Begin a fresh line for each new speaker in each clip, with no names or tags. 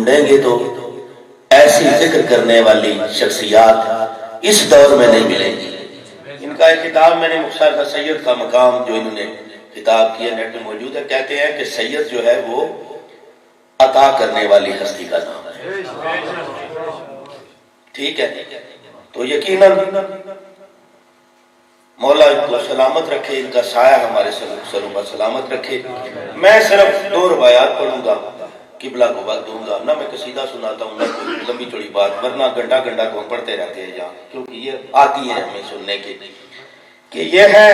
ڈھونڈیں گے تو ایسی ذکر کرنے والی شخصیات اس دور میں نہیں ملیں گی. ان کا ایک کتاب میں نے مختصر تھا سید کا مقام جو انہوں نے کتاب کی ہے، نیٹ میں موجود ہے. کہتے ہیں کہ سید جو ہے وہ عطا کرنے والی ہستی کا نام ہے. ٹھیک ہے، تو یقیناً مولا ان کو سلامت رکھے، ان کا سایہ ہمارے سروں پر سلامت رکھے. میں صرف 2 روایات پڑھوں گا، قبلہ کو وقت دوں گا، نہ میں قصیدہ سناتا ہوں نہ کوئی لمبی چوڑی بات، ورنہ گھنٹہ گھنٹہ کو ہم پڑھتے رہتے ہیں یہاں، کیونکہ یہ آتی ہیں ہمیں سننے کے کہ یہ ہے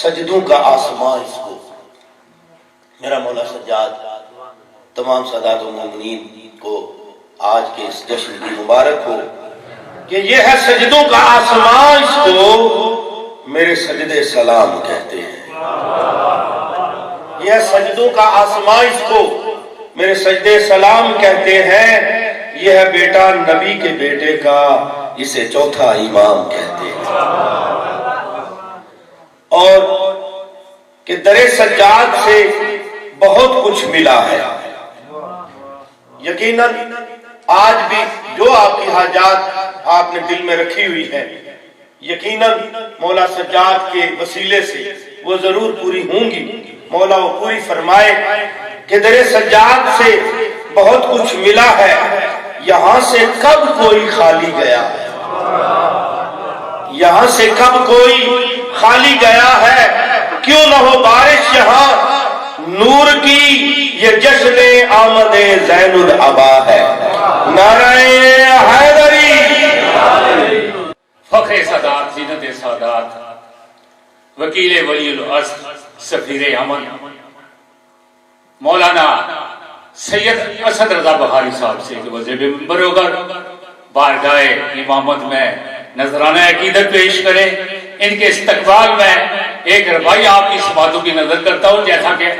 سجدوں کا آسمان. اس کو میرا مولا سجاد تمام سادات و مومنین کو آج کے اس جشن کی مبارک ہو کہ یہ ہے سجدوں کا آسمان. اس کو میرے سجدے سلام کہتے ہیں. یہ سجدوں کا آسمان، اس کو میرے سجدے سلام کہتے ہیں. یہ ہے بیٹا نبی کے بیٹے کا، اسے چوتھا امام کہتے ہیں. اور کہ در سجاد سے بہت کچھ ملا ہے. یقیناً آج بھی جو آپ کی حاجات آپ نے دل میں رکھی ہوئی ہے، یقیناً مولا سجاد کے وسیلے سے وہ ضرور پوری ہوں گی. مولا وہ پوری فرمائے کہ در سجاد سے بہت کچھ ملا ہے، یہاں سے کب کوئی خالی گیا ہے. یہاں سے کب کوئی خالی گیا ہے، کیوں نہ ہو بارش یہاں نور کی، یہ جشن آمد زین العبا ہے. نعرہ حیدری.
فخر سادات، زینت سادات، وکیل ولی العصر، سفیر امن مولانا سید اسد رضا بخاری صاحب سے کہ وظیفے منبر ہو کر بارگاہ امامت میں نذرانہ عقیدت پیش کرے. ان کے استقبال میں ایک ربائی آپ کی سماعتوں کی نظر کرتا ہوں. جیسا کہ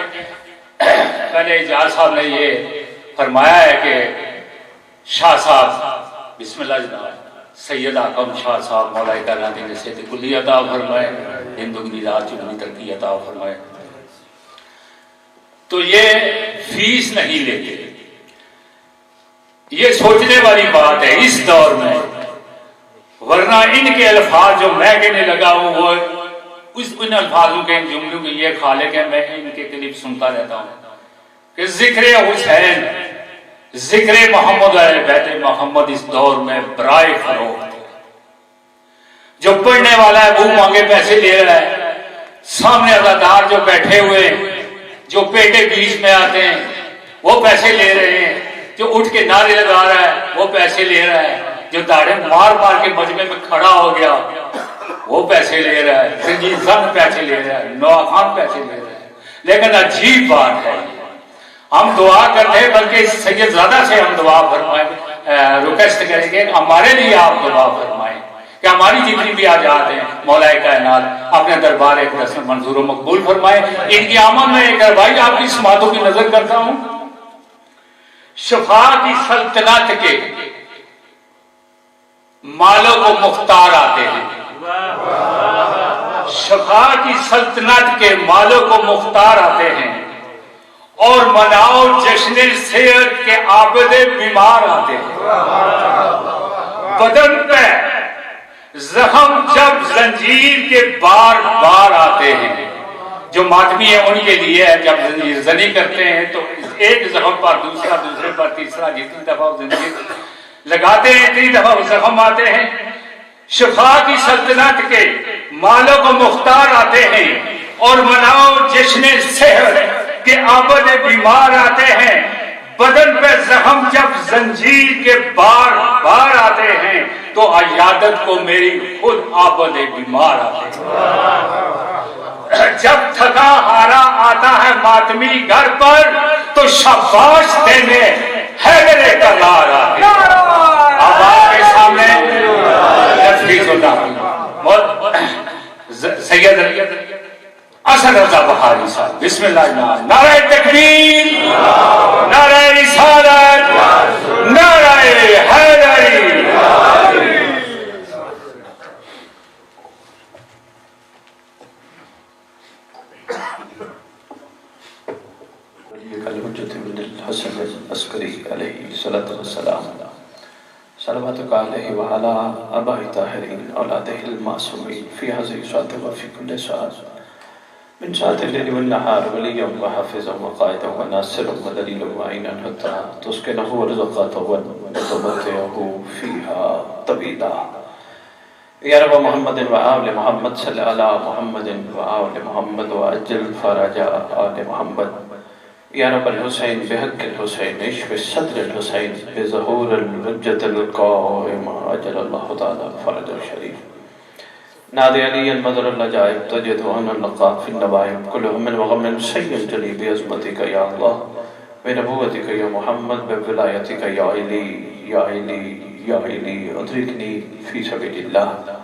پہلے اجاز صاحب نے یہ فرمایا ہے کہ شاہ صاحب بسم اللہ جناب سید آقم شاہ صاحب مولا کائنات نے صحت کلی عطا فرمائے، ہندو رات چنی ترقی عطا فرمائے. تو یہ فیس نہیں لیتے. یہ سوچنے والی بات ہے اس دور میں، ورنہ ان کے الفاظ جو میں کہنے لگا ہوں وہ ان الفاظوں کے، ان جملوں کے یہ خالق ہے. میں ان کے کلپ سنتا رہتا ہوں کہ ذکر حسین، ذکر محمد اہل بیت محمد اس دور میں برائے فروخت. جو پڑھنے والا ہے وہ مانگے پیسے لے رہا ہے، سامنے ادادار جو بیٹھے ہوئے جو پیٹے بیچ میں آتے ہیں وہ پیسے لے رہے ہیں، جو اٹھ کے نعرے لگا رہا ہے وہ پیسے لے رہا ہے، جو داڑھیں مار مار کے مجمع میں کھڑا ہو گیا وہ پیسے لے رہا ہے، رنجیت زن پیسے لے رہا ہے، نوا خان پیسے لے رہا ہے. لیکن عجیب بات ہے، ہم دعا کرتے ہیں بلکہ سید زادہ سے ہم دعا فرمائیں، ریکویسٹ کریں گے کہ ہمارے لیے آپ دعا فرمائیں کہ ہماری جتنی بھی آجات ہیں مولا کائنات اپنے دربار ایک رسم منظور و مقبول فرمائے. ان کی آمد میں ایک بھائی آپ کی سماعتوں کی نظر کرتا ہوں. شفا کی سلطنت کے مالوں کو مختار آتے ہیں، شفا کی سلطنت کے مالوں کو مختار آتے ہیں، اور مناؤ جشن صحت کے عابد بیمار آتے ہیں. بدن پہ زخم جب زنجیر کے بار بار آتے ہیں، جو ماتمی ہیں ان کے لیے ہے، جب زنجیر زنی کرتے ہیں تو ایک زخم پر دوسرا، دوسرے پر تیسرا، جتنی دفعہ زنجیر لگاتے ہیں اتنی دفعہ زخم آتے ہیں. شفا کی سلطنت کے مالوں کو مختار آتے ہیں، اور مناؤ جشن صحت کے عابد بیمار آتے ہیں. بدن پہ زخم جب زنجیر کے بار بار آتے ہیں تو عیادت کو میری خود عابد بیمار آتے ہیں. جب تھکا ہارا آتا ہے ماتمی گھر پر تو شاباش دینے حیدر کرار آتے ہیں. اب آپ کے سامنے تفریح ہوتا سید اسد رضا بخاری صاحب بسم اللہ. نعرہ تکبیر، نعرہ رسالت، نعرہ حیدری.
حسن عسکری
العسکری علیہ الصلاۃ والسلام صلواتک علیہ وعلی آبائہ الطاہرین اولادہ المعصومین فی ہذہ الساعۃ وفی کل ساعۃ من ساعة الليل والنهار وليا وحافظا وقائدا وناصرا ودليلا وعينا حتى تسكنه رزقا وتمتعه فيها طويلا يا رب محمد وآل محمد صل على محمد وآل محمد وأجل فرج آل محمد يا رب الحسين بحق الحسين اشف صدر الحسين بظهور الحجة القائمة عجل الله تعالى فرج الشريف نادي علي المدر العجائب تجد أن اللقاء في النوائب كل هم وغم سيء جلي بعظمتك يا الله بنبوتك يا محمد بولايتك يا علي يا علي يا علي ادركني في سبيل الله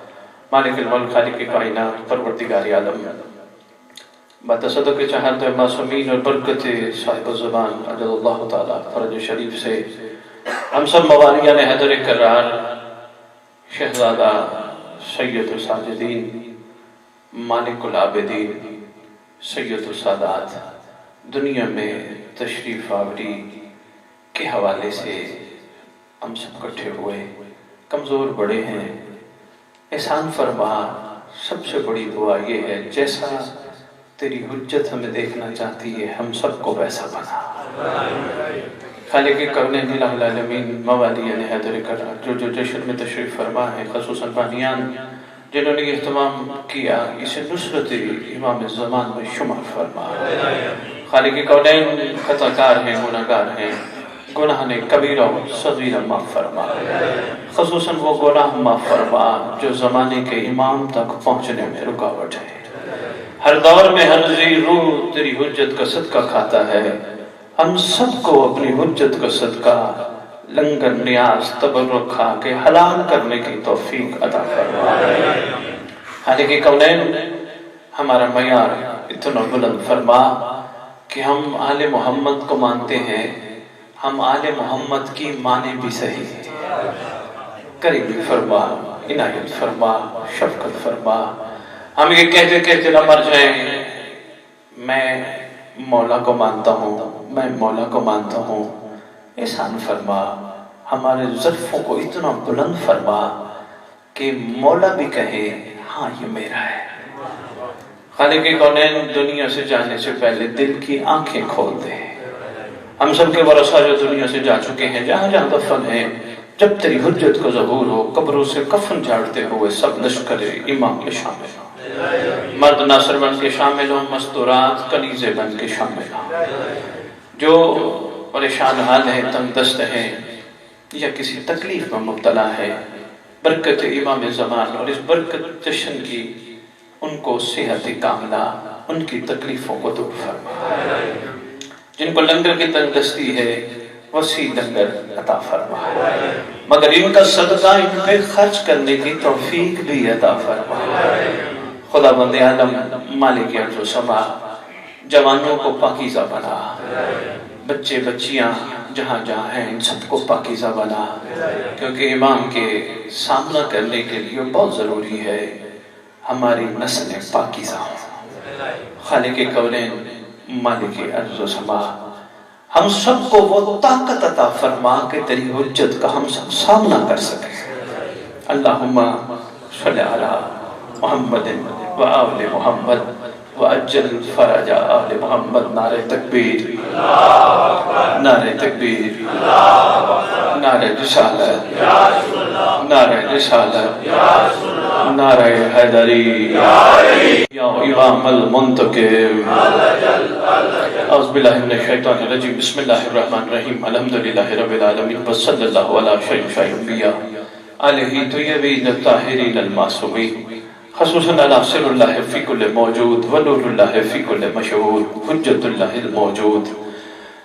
مالک الملک خالق کائنات پروردگار عالم بتصدق چاہت معصومین اور برکت صاحب الزمان عجل اللہ تعالی فرج شریف سے ہم سب موالیان حیدر کرار شہزادہ سید الساجدین مالک العابدین سید السادات دنیا میں تشریف آوری کے حوالے سے ہم سب کٹھے ہوئے کمزور بڑے ہیں احسان فرما سب سے بڑی دعا یہ ہے جیسا تیری حجت ہمیں دیکھنا چاہتی ہے ہم سب کو ویسا بنا خالق کونین الہ العالمین موالیان حیدر کرار جو جشن میں تشریف فرما ہے خصوصاً بانیان جنہوں نے اہتمام کیا اسے نصرت امام الزمان میں شمار فرما خالق کونین خطاکار ہیں گناہگار ہیں گناہ نے کبیرہ و صغیرہ معاف فرما خصوصاً وہ گناہ معاف فرما جو زمانے کے امام تک پہنچنے میں رکاوٹ ہے ہر دور میں ہر ذی روح تیری حجت کا صدقہ کھاتا ہے ہم سب کو اپنی حجت کا صدقہ لنگر نیاز تبرک کھا کے حلال کرنے کی توفیق عطا فرما حالانکہ کونین ہمارا معیار اتنا بلند فرما کہ ہم آل محمد کو مانتے ہیں ہم آل محمد کی مانے بھی صحیح قریبی فرما عنایت فرما شفقت فرما ہم یہ کہتے کہتے نہ مر جائیں میں مولا کو مانتا ہوں میں مولا کو مانتا ہوں احسان فرما ہمارے ظرفوں کو اتنا بلند فرما کہ مولا بھی کہے ہاں یہ میرا ہے خالق کونین دنیا سے جانے سے پہلے دل کی آنکھیں کھول دے ہم سب کے ورثہ جو دنیا سے جا چکے ہیں جہاں جہاں دفن ہیں جب تیری حجت کو ظہور ہو قبروں سے کفن جھاڑتے ہوئے سب لشکر امام کے شامل ہوں مرد ناصر بن کے شامل ہوں مستورات کنیزے بن کے شامل ہوں جو پریشان حال ہے تنگ دست ہے یا کسی تکلیف میں مبتلا ہے برکت امام زمان اور اس برکت جشن کی ان کو صحت کاملہ ان کی تکلیفوں کو دور فرما جن کو لنگر کی تنگ دستی ہے وسیع لنگر عطا فرما مگر ان کا صدقہ ان پہ خرچ کرنے کی توفیق بھی عطا فرما خدا بند عالم مالک ارض و سما جوانوں کو پاکیزہ بنا بچے بچیاں جہاں جہاں ہیں ان سب کو پاکیزہ بنا کیونکہ امام کے سامنا کرنے کے لیے بہت ضروری ہے ہماری نسلیں پاکیزہ ہوں خالق کونین مالک ارض و سما ہم سب کو وہ طاقت عطا فرما کہ تیری حجت کا ہم سب سامنا کر سکیں اللہم صلی علی محمد و آل محمد وعجل فرج آل محمد نعرہ تکبیر نعرہ تکبیر نعرہ رسالت نعرہ رسالت نعرہ حیدری یا امام المنتقم اعوذ باللہ من الشیطان الرجیم بسم اللہ الرحمن الرحیم الحمدللہ رب العالمین وصلی اللہ علی شیخ انبیاء علیہ طیبین الطاہرین المعصومین خصوصاً علی سر اللہ فی کل موجود ونور اللہ فی کل مشہود حجت اللہ الموجود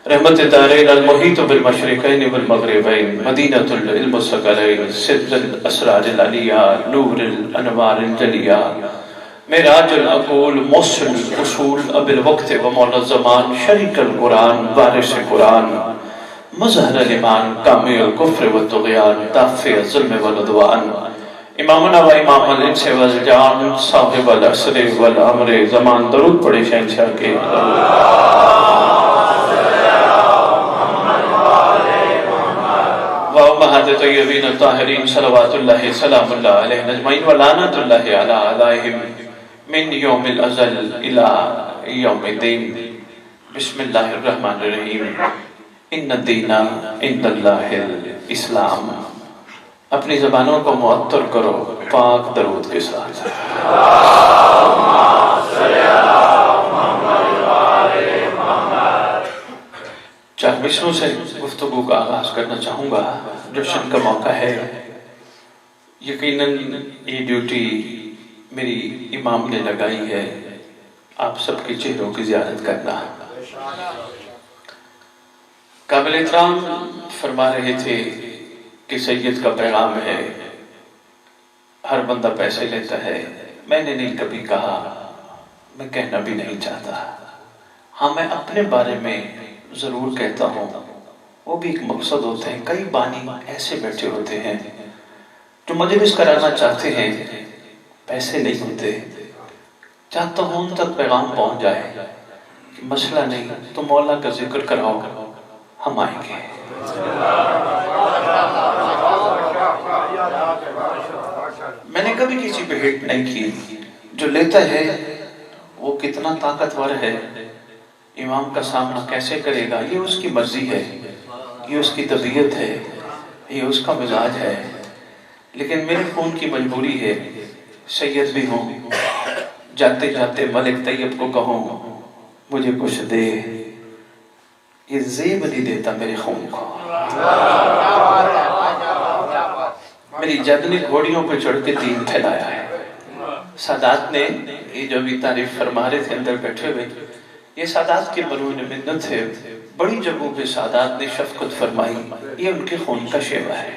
رحمت دارین المحیط بالمشرقین والمغربین مدینۃ العلم الثقلین سر الاسرار العلیہ نور الانوار الجلیہ معراج العقول موصل الاصول اب الوقت و مولا الزمان شریک القرآن وارث قرآن مظہر الایمان کامل الکفر والطغیان دافع الظلم والعدوان امامنا و امام الانس والجان صاحب العصر والامر زمان درود پڑے شہنشاہ کے وأمهات الطيبين الطاهرين صلوات الله سلام الله عليهم أجمعين ولعنة الله على أعدائهم من يوم الأزل إلى يوم الدين. بسم الله الرحمن الرحيم. ان الدین عند اللہ الاسلام. اپنی زبانوں کو معطر کرو پاک درود کے ساتھ. چار مصروں سے گفتگو کا آغاز کرنا چاہوں گا. جشن کا موقع ہے. یقیناً یہ ڈیوٹی میری امام نے لگائی ہے آپ سب کے چہروں کی زیارت کرنا. قابل احترام فرما رہے تھے کہ سید کا پیغام ہے ہر بندہ پیسے لیتا ہے. میں نے نہیں کبھی کہا, میں کہنا بھی نہیں چاہتا. ہاں میں اپنے بارے میں ضرور کہتا ہوں, وہ بھی ایک مقصد ہوتا ہے. کئی بانی ایسے بیٹھے ہوتے ہیں جو مجلس کرانا چاہتے ہیں, پیسے نہیں ہوتے. چاہتا ہوں ان تک پیغام پہنچ جائے کہ مسئلہ نہیں, تو مولا کا ذکر کراؤ, ہم آئیں گے. میں نے کبھی کسی پہ ہٹ نہیں کی. جو لیتا ہے وہ کتنا طاقتور ہے, امام کا سامنا کیسے کرے گا, یہ اس کی مرضی ہے, یہ اس کی طبیعت ہے, یہ اس کا مزاج ہے. لیکن میرے خون کی مجبوری ہے, سید بھی ہوں, جاتے جاتے ملک طیب کو کہوں مجھے کچھ دے. یہ زیب نہیں دیتا میرے خون کو. میری جد نے گھوڑیوں پہ چڑھ کے دین پھیلایا ہے. سادات نے یہ جو بھی تعریف فرما رہے تھے اندر بیٹھے ہوئے, یہ سادات کے مرہون منت ہے. بڑی جگہوں پہ سادات نے شفقت فرمائی, یہ ان کے خون کا شیوا ہے.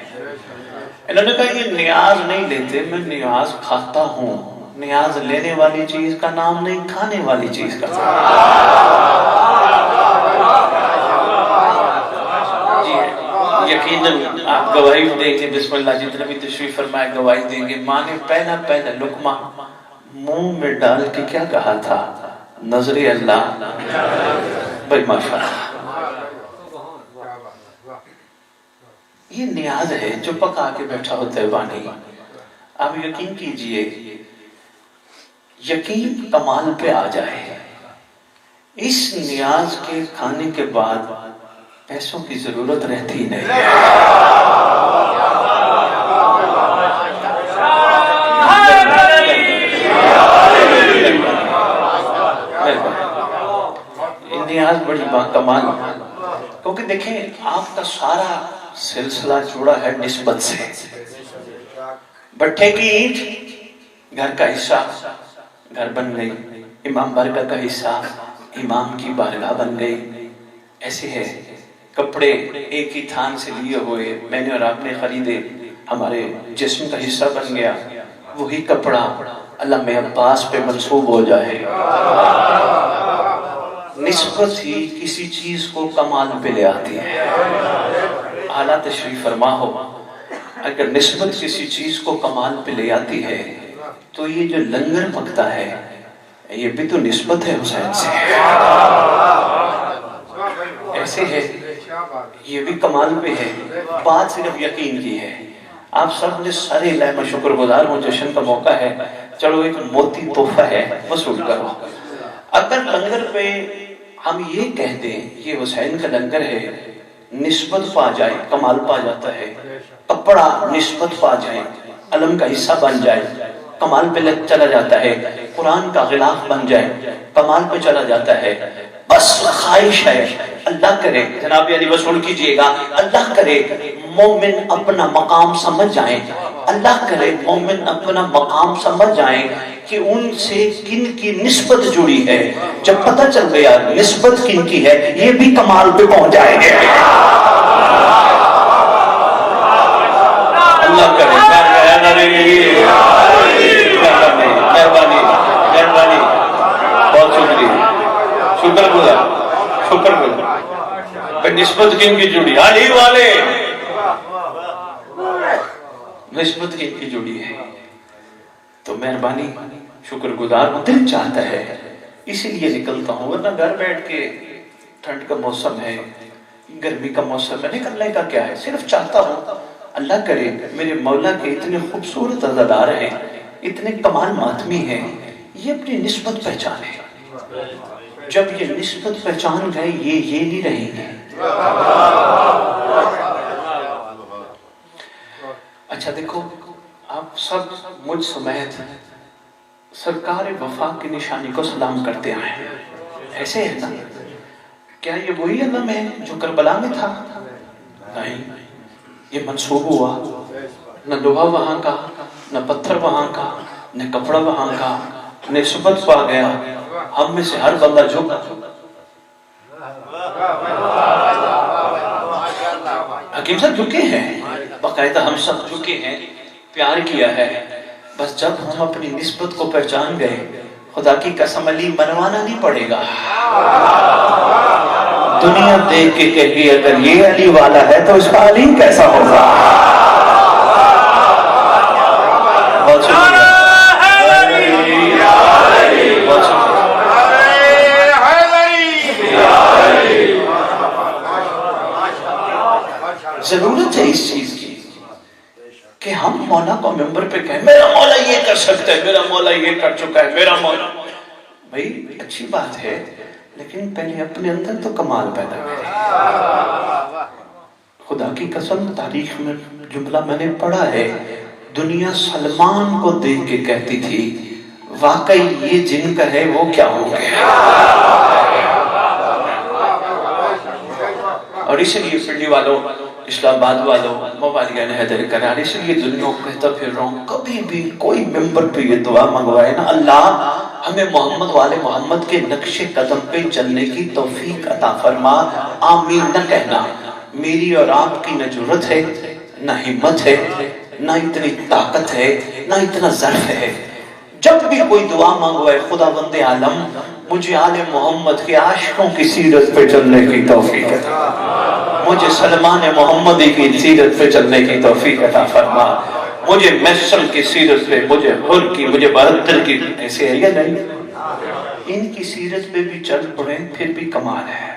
انہوں نے کہا یہ نیاز نہیں لیتے, میں نیاز کھاتا ہوں. نیاز لینے والی چیز کا نام نہیں, کھانے والی چیز کا نام. یقیناً آپ گواہی دیں گے, بسم اللہ جتنے بھی تشریف فرمائے گواہی دیں گے. ماں نے پہلا لقمہ منہ میں ڈال کے کیا کہا تھا, نظر اللہ. بھائی ماشاءاللہ, یہ نیاز ہے جو پکا کے بیٹھا ہوتا ہے بانی. آپ یقین کیجئے, یقین کمال پہ آ جائے. اس نیاز کے کھانے کے بعد پیسوں کی ضرورت رہتی نہیں. نیاز بڑی باکمال, کیونکہ دیکھیں آپ کا سارا سلسلہ جڑا ہے نسبت سے. بٹھے کی اینٹ گھر کا حصہ, گھر بن گئی. امام بارگاہ کا حصہ امام کی بارگاہ بن گئی. ایسے ہے کپڑے ایک ہی تھان سے لیے ہوئے میں نے اور آپ نے خریدے, ہمارے جسم کا حصہ بن گیا. وہی کپڑا علامہ عباس پہ منسوب ہو جائے. نسبت ہی کسی چیز کو کمال پہ لے آتی ہے. اعلیٰ تشریف فرما ہو, اگر نسبت کسی چیز کو کمال پہ لے آتی ہے تو یہ جو لنگر پکتا ہے یہ بھی تو نسبت ہے حسین سے. ایسے ہے یہ بھی کمال پہ ہے. بات صرف یقین کی ہے. آپ سب نے سارے اللہ میں شکر گزار ہوں, جشن کا موقع ہے, چلو ایک موتی تحفہ ہے وصول کرو. اگر لنگر پہ ہم یہ کہہ دیں یہ حسین کا لنگر ہے, نسبت پا جائے کمال پا جاتا ہے. کپڑا نسبت پا جائے علم کا حصہ بن جائے کمال پہ چلا جاتا ہے. قرآن کا غلاف بن جائے کمال پہ چلا جاتا ہے. بس خواہش ہے, اللہ کرے جناب علی وصول کیجئے گا, اللہ کرے مومن اپنا مقام سمجھ جائیں. اللہ کرے مومن اپنا مقام سمجھ جائیں کہ ان سے کن کی نسبت جڑی ہے. جب پتہ چل گیا نسبت کن کی ہے, یہ بھی کمال پہ پہنچ جائیں گے. اللہ کرے. مہربانی مہربانی, بہت شکریہ, شکر گزار. نسبت کن کی جڑی, علی والے نسبت کن کی جڑی ہے. تو مہربانی, شکر گزار ہوں, دل چاہتا ہے اسی لیے نکلتا ہوں, ورنہ گھر بیٹھ کے ٹھنڈ کا موسم ہے گرمی کا موسم ہے، نکلنے کا کیا ہے، صرف چاہتا ہوں اللہ کرے میرے مولا کے اتنے خوبصورت عزادار ہیں، اتنے کمال ماتمی ہیں، یہ اپنی نسبت پہچانے. جب یہ نسبت پہچان گئے یہ نہیں رہیں گے. اچھا دیکھو، آپ سب مجھ سمیت سرکار وفا کی نشانی کو سلام کرتے ہیں، ایسے ہے نا؟ کیا یہ وہی علم ہے جو کربلا میں تھا؟ نہیں، یہ منسوب ہوا. نہ لوہا وہاں کا، نہ پتھر وہاں کا، نہ کپڑا وہاں کا، نسبت پا گیا. ہم میں سے ہر بندہ جھکا. حکیم صاحب جھکے ہیں، باقاعدہ ہم سب جھکے ہیں، پیار کیا ہے. بس جب ہم اپنی نسبت کو پہچان گئے، خدا کی قسم علی منوانا نہیں پڑے گا. دنیا دیکھ کے کہے اگر یہ علی والا ہے تو اس کا علی کیسا ہوگا. بہت شکریہ. ضرورت ہے اس چیز کی کہ ہم مولا کو ممبر پہ کہیں میرا مولا یہ کر سکتا ہے، میرا مولا یہ کر چکا ہے، میرا مولا. بھائی اچھی بات ہے، لیکن پہلے اپنے اندر تو کمال پیدا کرے. خدا کی قسم تاریخ میں جملہ میں نے پڑھا ہے، دنیا سلمان کو دیکھ کے کہتی تھی واقعی یہ جن کا ہے وہ کیا ہو گیا. اور اسی لیے پنڈی والوں، اسلام آباد والوں، موالیان حیدر کرار، اس لیے دنیا کو کہتا پھر رہا ہوں کبھی بھی کوئی ممبر پہ یہ دعا منگوائے نا، اللہ ہمیں محمد والے محمد کے نقش قدم پہ چلنے کی توفیق عطا فرما. آمین نہ کہنا. میری اور آپ کی نہ جرت ہے، نہ ہمت ہے، نہ اتنی طاقت ہے، نہ اتنا ظرف ہے. جب بھی کوئی دعا منگوائے خدا بند عالم مجھے آل محمد کے عاشقوں کی سیرت پہ چلنے کی توفیق عطا، مجھے سلمان محمدی کی سیرت پہ چلنے کی توفیق عطا فرما، مجھے محسن کی سیرت پہ، مجھے حر کی، مجھے بہتر کی. ایسے ہے یا نہیں؟ ان کی سیرت پہ بھی چل پڑے پھر بھی کمال ہے.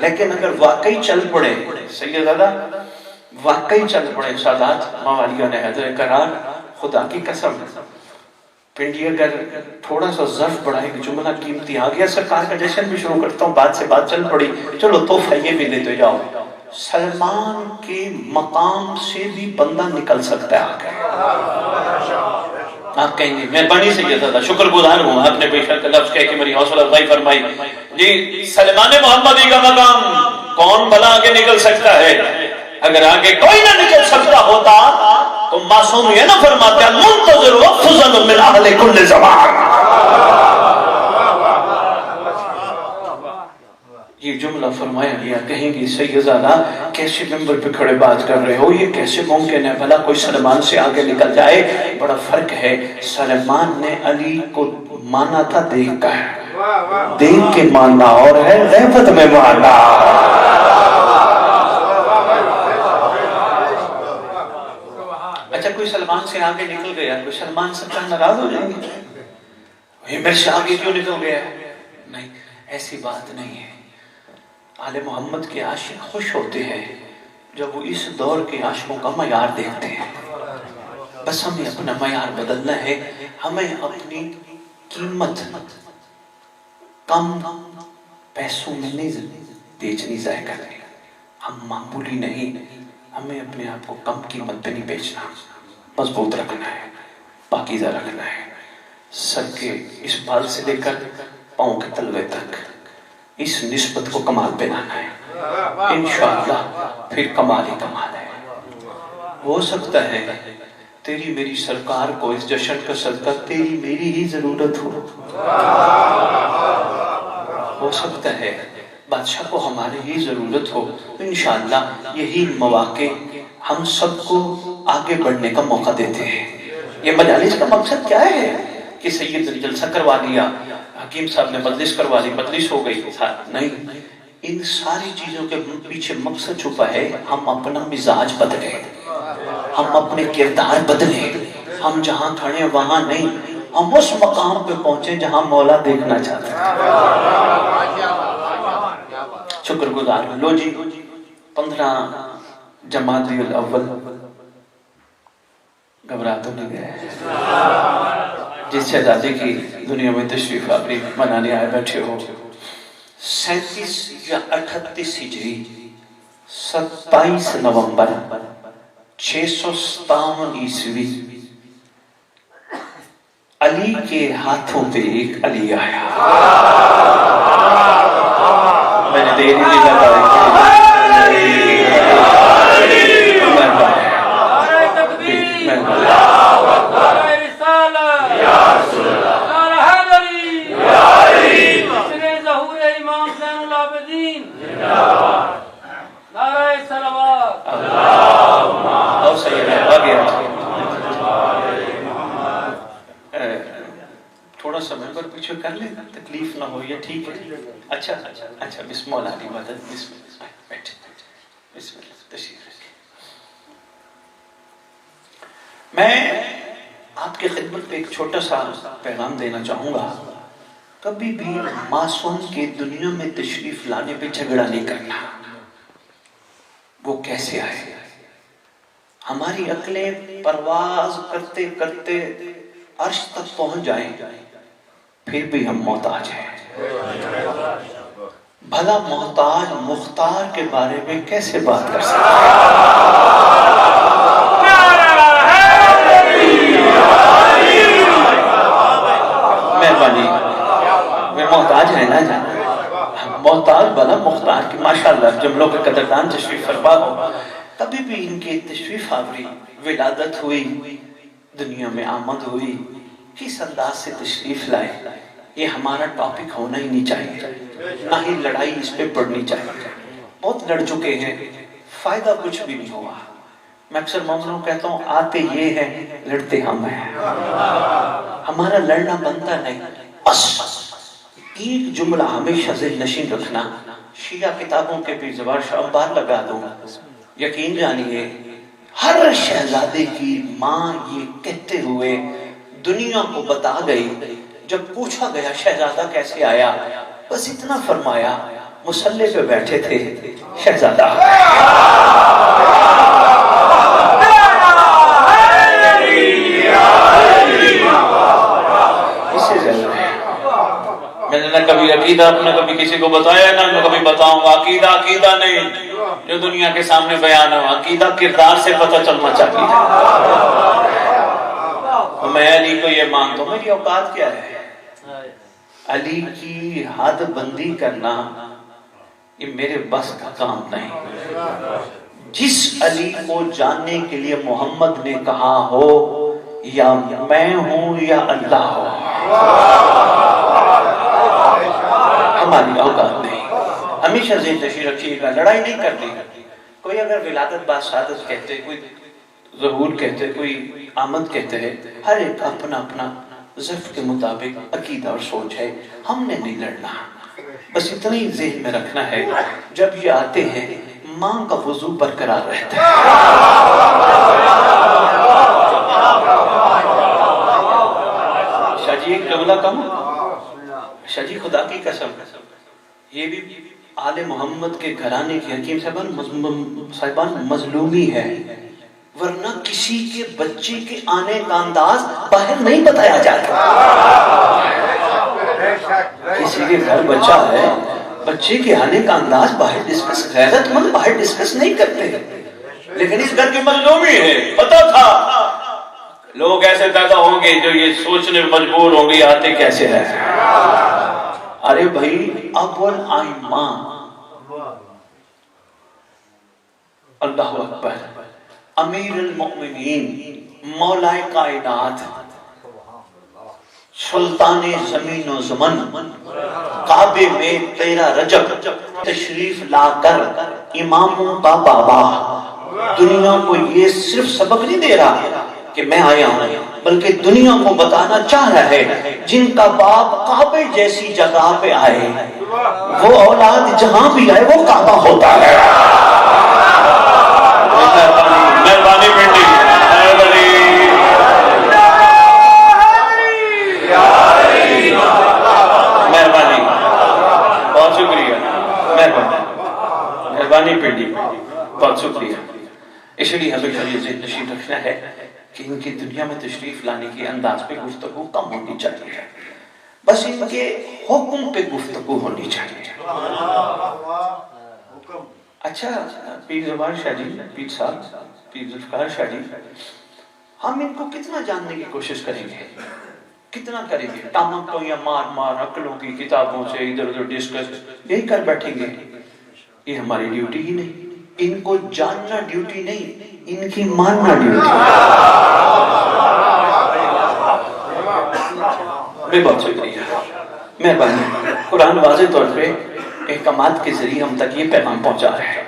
لیکن اگر واقعی چل پڑے سیدہ، واقعی چل پڑے سادات موالیان حیدر کرار، خدا کی قسم پنڈی اگر تھوڑا سا ظرف بڑھائے کہ جملہ قیمتی آ گیا، سرکار کا جشن بھی شروع کرتا ہوں، بات سے بات چل پڑی، چلو تحفہ یہ بھی دیتے جاؤ. سلمان کے مقام سے بھی بندہ نکل سکتا ہے آگے. آپ کہیں گے مہربانی سے یہ تھا، شکر گزار ہوں آپ نے بے شک لفظ کہہ کے میری حوصلہ افزائی فرمائی. جی سلمان محمدی کا مقام کون بھلا آگے نکل سکتا ہے؟ اگر آگے کوئی نہ نکل سکتا ہوتا تو معصوم یہ نہ فرماتے المنتظر افضل من اہل کل زمان. یہ جملہ فرمایا گیا. کہیں گے سیدزادہ کیسے ممبر پہ کھڑے بات کر رہے ہو، یہ کیسے ممکن ہے بھلا کوئی سلمان سے آگے نکل جائے؟ بڑا فرق ہے. سلمان نے علی کو مانا تھا دیکھ کر، دیکھ کے ماننا اور ہے غیبت میں ماننا. اچھا کوئی سلمان سے آگے نکل گیا، کوئی سلمان سے ناراض ہو جائیں گے میرے سے آگے کیوں نکل گیا؟ نہیں، ایسی بات نہیں ہے. آل محمد کے عاشق خوش ہوتے ہیں جب وہ اس دور کے عاشقوں کا معیار دیکھتے ہیں. بس ہمیں اپنا معیار بدلنا ہے. ہمیں اپنی قیمت کم پیسوں میں نہیں بیچنی، ضائع کرنی. ہم معمولی نہیں، ہمیں اپنے آپ کو کم قیمت پہ نہیں بیچنا. مضبوط رکھنا ہے، پاکیزہ رکھنا ہے. سر کے اس بال سے لے کر پاؤں کے تلوے تک اس نسبت کو کمال پہ لانا ہے. انشاءاللہ پھر کمال ہی کمال ہے. ہو سکتا ہے تیری میری سرکار کو اس جشن کا صدقہ تیری میری ہی ضرورت ہو سکتا ہے بادشاہ کو ہماری ہی ضرورت ہو. انشاءاللہ یہی مواقع ہم سب کو آگے بڑھنے کا موقع دیتے ہیں. یہ مجالس کا مقصد کیا ہے کہ سید نے جلسہ کروا لیا، حکیم صاحب نے مجلس کروا لی، مجلس ہو گئی؟ نہیں، ان ساری چیزوں کے پیچھے مقصد چھپا ہے ہم اپنا مزاج بدلیں، ہم اپنے کردار بدلیں. ہم جہاں کھڑے ہیں وہاں نہیں، ہم اس مقام پہ پہنچے جہاں مولا دیکھنا چاہتا ہے. شکر گزار ہوں. لو جی 15 جمادی الاول گھبرا تو نہیں گئے؟ جس شہزادے کی دنیا میں تشریف آوری منانے آئے بیٹھے ہو، 37 یا 38 ہجری 27 نومبر 657 عیسوی علی کے ہاتھوں پہ ایک علی آیا. میں نے دیر نہیں لگائی. تھوڑا سا ممبر پیچھے کر لیں، تکلیف نہ ہو، یہ ٹھیک ہے؟ اچھا بسم اللہ علی مدد. بسم اللہ بیٹھے، بسم اللہ تشریف رکھیں. میں آپ کی خدمت پہ ایک چھوٹا سا پیغام دینا چاہوں گا. کبھی بھی معصوم کے دنیا میں تشریف لانے پہ جھگڑا نہیں کرنا. وہ کیسے آئے؟ ہماری عقلیں پرواز کرتے کرتے عرش تک پہنچ جائیں، پھر بھی ہم محتاج ہیں. بھلا محتاج مختار کے بارے میں کیسے بات کر سکتے ہیں؟ مہربانی، میں محتاج ہے نا جانا. محتاج بھلا مختار کی ماشاءاللہ جملوں کے قدردان تشریف فرما ہو. کبھی بھی ان کی تشریف آوری، ولادت ہوئی، دنیا میں آمد ہوئی، کس انداز سے تشریف لائے، یہ ہمارا ٹاپک ہونا ہی نہیں چاہیے. نہ ہی لڑائی اس پہ پڑنی چاہیے. بہت لڑ چکے ہیں، فائدہ کچھ بھی نہیں ہوا. میں اکثر مومنوں کہتا ہوں آتے یہ ہیں، لڑتے ہم ہیں. ہمارا لڑنا بنتا نہیں. بس ایک جملہ ہمیشہ ذہن نشین رکھنا. شیعہ کتابوں کے بھی زبان شعبار لگا دوں. یقین جانیے ہر شہزادے کی ماں یہ کہتے ہوئے دنیا کو بتا گئی، جب پوچھا گیا شہزادہ کیسے آیا، بس اتنا فرمایا مصلی پہ بیٹھے تھے شہزادہ. میں نے نہ کبھی عقیدہ اپنا کبھی کسی کو بتایا، نہ کبھی بتاؤں گا. عقیدہ نہیں جو دنیا کے سامنے بیان ہو، عقیدہ کردار سے پتہ چلنا چاہیے. میں علی کو یہ مانتا ہوں، میری اوقات کیا ہے؟ علی کی حد بندی کرنا یہ میرے بس کا کام نہیں. جس علی کو جاننے کے لیے محمد نے کہا ہو یا میں ہوں یا اللہ ہو، ہماری اوقات نہیں. ہمیشہ ذہن نشین رکھیے گا، لڑائی نہیں کرنی. کوئی اگر ولادت بادشاہت کہتے، کوئی ظہور کہتے، کوئی آمد کہتے ہیں، ہر ایک اپنا اپنا ظرف کے مطابق عقیدہ اور سوچ ہے. ہم نے نہیں لڑنا، بس اتنا ہی ذہن میں رکھنا ہے جب یہ آتے ہیں ماں کا وضو برقرار رہتا ہے. شاہ جی ایک جملہ کم، شاہ جی خدا کی قسم، یہ بھی آل محمد کے گھرانے کی حکیم صاحبان مظلومی ہے، ورنہ کسی کے بچے کے آنے کا انداز باہر نہیں بتایا جاتا. کسی کے گھر بچہ ہے، بچے کے آنے کا انداز باہر ڈسکس، غیرت مند باہر ڈسکس نہیں کرتے. لیکن اس گھر کی مظلومی ہے. پتا تھا لوگ ایسے پیدا ہوں گے جو یہ سوچنے میں مجبور ہوں گے آتے کیسے ہیں. ارے بھائی اول آئمہ، اللہ اکبر، امیر المؤمنین، مولا کائنات، سلطان زمین و زمن، کعبے میں 13 رجب تشریف لا کر اماموں کا بابا دنیا کو یہ صرف سبق نہیں دے رہا کہ میں آیا ہوں، بلکہ دنیا کو بتانا چاہ رہا ہے جن کا باپ کعبے جیسی جگہ پہ آئے وہ اولاد جہاں بھی آئے وہ کعبہ ہوتا ہے. مہربانی بیٹی، مہربانی، بہت شکریہ، مہربانی. اس لیے ہمیں یہ ذہن نشین رکھنا ہے کہ ان کی دنیا میں تشریف لانے کی انداز پہ گفتگو کم ہونی چاہیے، بس ان کے حکم پہ گفتگو ہونی چاہیے۔ اچھا پیر زبان شاہ جی، پیر صاحب، پیر ذوالفقار شاہ جی، ہم ان کو کتنا جاننے کی کوشش کریں گے؟ کتنا کریں گے؟ ٹامک تو یا مار مار عقلوں کی کتابوں سے ادھر ادھر ڈسکس یہی کر بیٹھیں گے؟ یہ ہماری ڈیوٹی ہی نہیں۔ ان کو جاننا ڈیوٹی نہیں، ان کی ماننا ڈیوٹی ہے۔ میں بہت شکریہ، مہربانی۔ قرآن واضح طور پہ احکامات کے ذریعے ہم تک یہ پیغام پہنچا رہے ہیں۔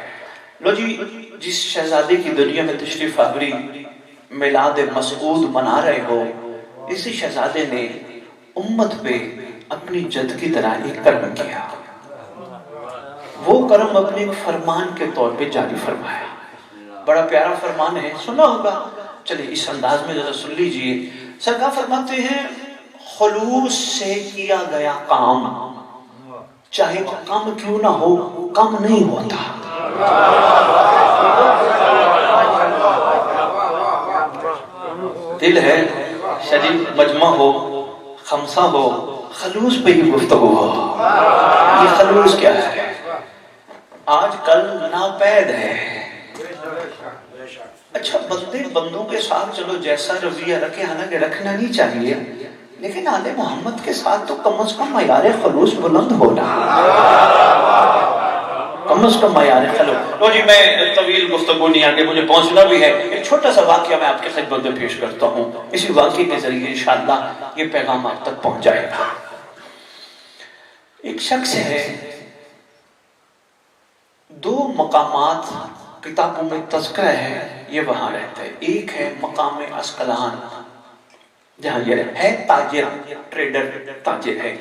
لو جی، جس شہزادے کی دنیا میں تشریف آوری میلاد مسعود منا رہے ہو، اسی شہزادے نے امت پہ اپنی جد کی طرح ایک کرم کیا۔ وہ کرم اپنے ایک فرمان کے طور پہ جاری فرمایا۔ بڑا پیارا فرمان ہے، سنا ہوگا، چلے اس انداز میں ذرا سن لیجئے۔ سرکار فرماتے ہیں خلوص سے کیا گیا کام چاہے کم کیوں نہ ہو کم نہیں ہوتا۔ دل ہے شریف مجمع ہو، خمسہ ہو، خلوص پہ ہی گفتگو ہو۔ یہ خلوص کیا ہے؟ آج کل ناپید ہے۔ اچھا بندے بندوں کے ساتھ چلو جیسا رویہ رکھے، حالانکہ رکھنا نہیں چاہیے، لیکن آل محمد کے ساتھ تو کم از کم معیار خلوص بلند ہونا، کم از کم معیار خلوص۔ تو جی میں طویل گفتگو نہیں، آگے مجھے پہنچنا بھی ہے۔ ایک چھوٹا سا واقعہ میں آپ کے خدمت میں پیش کرتا ہوں، اسی واقعے کے ذریعے انشاءاللہ یہ پیغام آپ تک پہنچ جائے گا۔ ایک شخص ہے، دو مقامات کتابوں میں تذکرہ ہے، یہ وہاں رہتا ہے۔ ایک ہے مقام اسقلان، جہاں یہ ہے تاجر، ٹریڈر، تاجر ہے،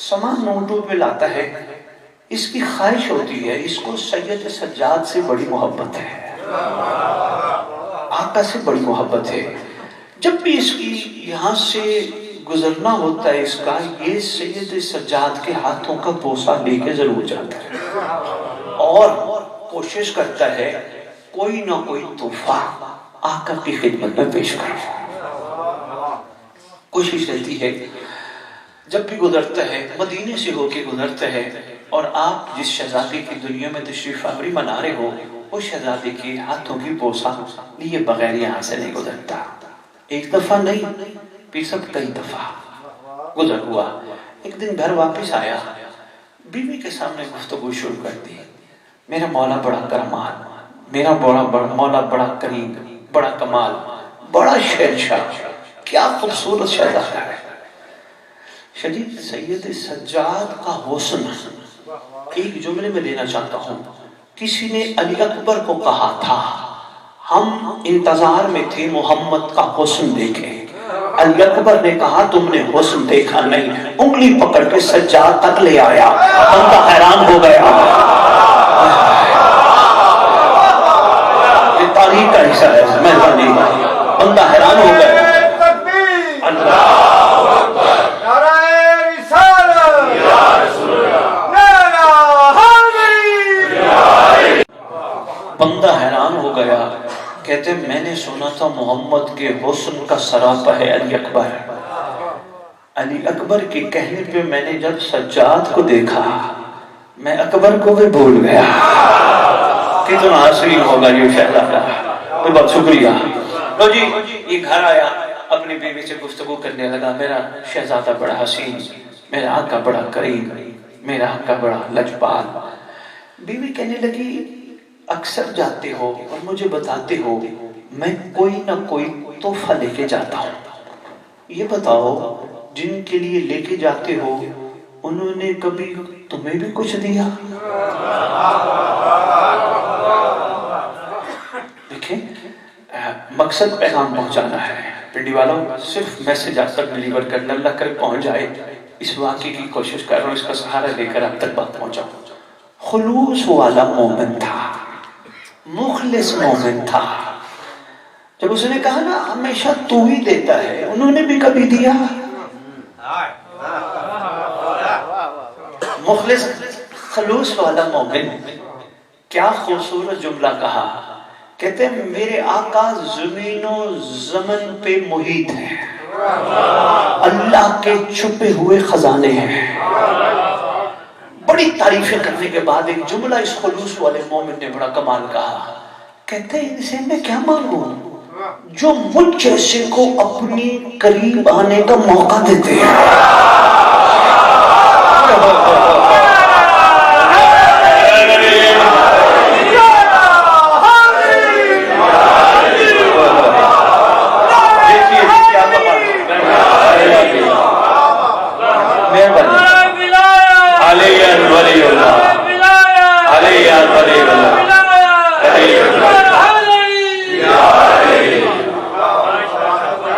سامان نوٹوں پہ لاتا ہے۔ اس کی خواہش ہوتی ہے، اس کو سید سجاد سے بڑی محبت ہے، آقا سے بڑی محبت ہے۔ جب بھی اس کی یہاں سے گزرنا ہوتا ہے، اس کا یہ سید سجاد کے ہاتھوں کا بوسہ لے کے ضرور جاتا ہے اور کوشش کرتا ہے کوئی نہ کوئی تحفہ آقا کی خدمت میں پیش کرو۔ کوشش رہتی ہے، جب بھی گزرتا ہے، مدینے سے ہو کے گزرتا ہے، اور آپ جس شہزادے کی دنیا میں تشریف آوری منا رہے ہو، اس شہزادے کے ہاتھوں کی بوسہ لیے بغیر یہاں سے نہیں گزرتا۔ ایک دفعہ نہیں، پھر سب کئی دفعہ گزر ہوا۔ ایک دن گھر واپس آیا، بیوی کے سامنے گفتگو شروع کر دی۔ میرا مولا بڑا کرمان، میرا مولا بڑا کریم، بڑا کمال، بڑا شہنشاہ، کیا خوبصورت شہزادہ ہے۔ شدید سید سجاد کا حسن ایک جملے میں لینا چاہتا ہوں۔ کسی نے علی اکبر کو کہا تھا، ہم انتظار میں تھے محمد کا حسن دیکھیں۔ علی اکبر نے کہا تم نے حسن دیکھا نہیں، انگلی پکڑ کے سجاد تک لے آیا، بندہ حیران ہو گیا۔ یہ تاریخ کا حصہ ہے، مہربانی، بندہ حیران ہو گیا۔ اللہ بندہ حیران ہو گیا، کہتے میں نے سنا تھا محمد کے حسن کا سراپا ہے علی اکبر۔ علی اکبر کے کہنے پہ میں نے جب سجاد کو دیکھا، میں اکبر کو بھی بھول گیا۔ کتنا حسین ہوگا یہ شہزادہ۔ بہت شکریہ۔ لو جی یہ گھر آیا، اپنی بیوی سے گفتگو کرنے لگا، میرا شہزادہ بڑا حسین، میرا آقا بڑا کریم، میرا آقا بڑا لجپال۔ بیوی کہنے لگی اکثر جاتے ہو اور مجھے بتاتے ہو میں کوئی نہ کوئی تحفہ لے کے جاتا ہوں، یہ بتاؤ جن کے لیے لے کے جاتے ہو انہوں نے کبھی تمہیں بھی کچھ دیا؟ دیکھیں مقصد پیغام پہنچانا ہے، پنڈی والوں صرف میسج آپ تک ڈیلیور کرنا، اللہ کرے پہنچ جائے۔ اس واقعے کی کوشش کر رہا ہوں، اس کا سہارا لے کر آپ تک بات پہنچاؤں۔ خلوص والا مومن تھا، مخلص مومن تھا۔ جب اس نے کہا نا ہمیشہ تو ہی دیتا ہے، انہوں نے بھی کبھی دیا؟ مخلص خلوص والا مومن، کیا خوبصورت جملہ کہا، کہتے ہیں میرے آقا زمین و زمن پہ محیط ہے، اللہ کے چھپے ہوئے خزانے ہیں۔ بڑی تعریفیں کرنے کے بعد ایک جملہ اس خلوص والے مومن نے بڑا کمال کہا، کہتے ہیں ان سے میں کیا مانگوں جو مجھ جیسے کو اپنی قریب آنے کا موقع دیتے ہیں۔